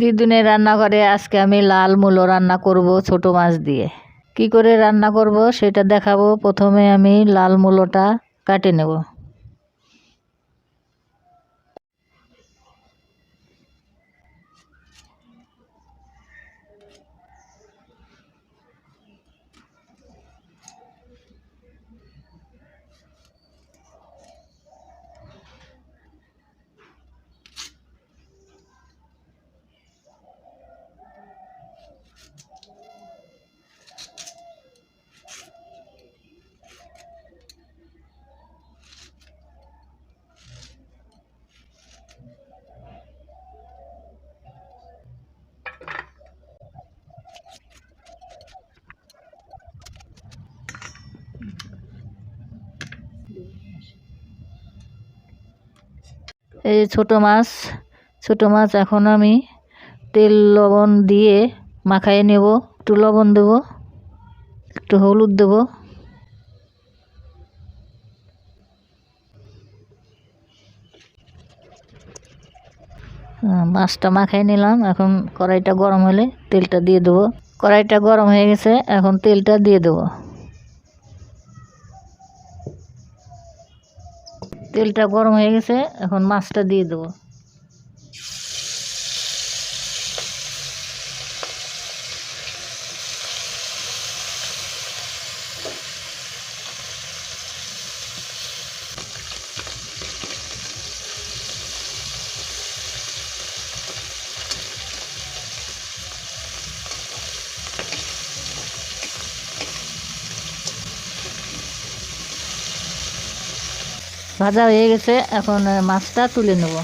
দিদুনের রান্নাঘরে আজকে আমি লাল মূলো রান্না করব ছোট মাছ দিয়ে। কি করে রান্না করব সেটা দেখাবো। প্রথমে আমি লাল মূলোটা কাটে নেব। এই ছোট মাছ এখন আমি তেল লবণ দিয়ে মাখায় নেব। একটু লবণ দেব, একটু হলুদ দেব, মাছটা মাখাই নিলাম। এখন কড়াইটা গরম হলে তেলটা দিয়ে দেবো। কড়াইটা গরম হয়ে গেছে, এখন তেলটা দিয়ে দেবো। তেলটা গরম হয়ে গেছে, এখন মাছটা দিয়ে দেবো। ভাজা হয়ে গেছে, এখন মাছটা তুলে নেব।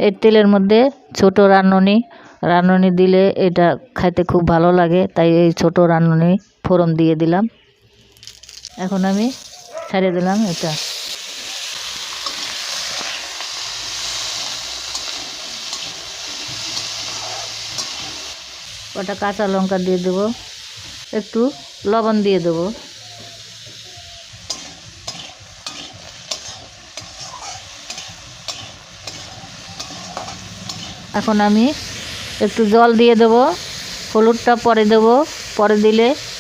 এই তেলের মধ্যে ছোট রাঁধুনি দিলে এটা খাইতে খুব ভালো লাগে, তাই এই ছোট রাঁধুনি ফোড়ন দিয়ে দিলাম। এখন আমি ছেড়ে দিলাম এটা। কটা কাঁচা লঙ্কা দিয়ে দেবো, একটু লবণ দিয়ে দেবো। এখন আমি একটু জল দিয়ে দেবো। হলুদটা পরে দেবো,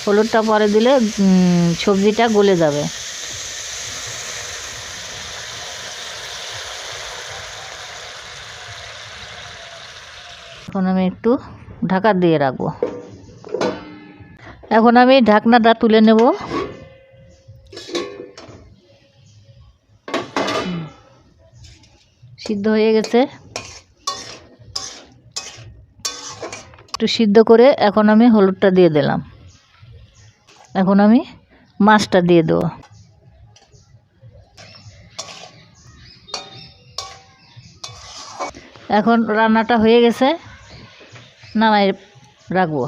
হলুদটা পরে দিলে সবজিটা গলে যাবে। এখন আমি একটু ঢাকা দিয়ে রাখবো। এখন আমি ঢাকনাটা তুলে নেব। সিদ্ধ হয়ে গেছে, একটু সিদ্ধ করে এখন আমি হলুদটা দিয়ে দিলাম। এখন আমি মাছটা দিয়ে দেবো। এখন রান্নাটা হয়ে গেছে, নামাই রাখবো।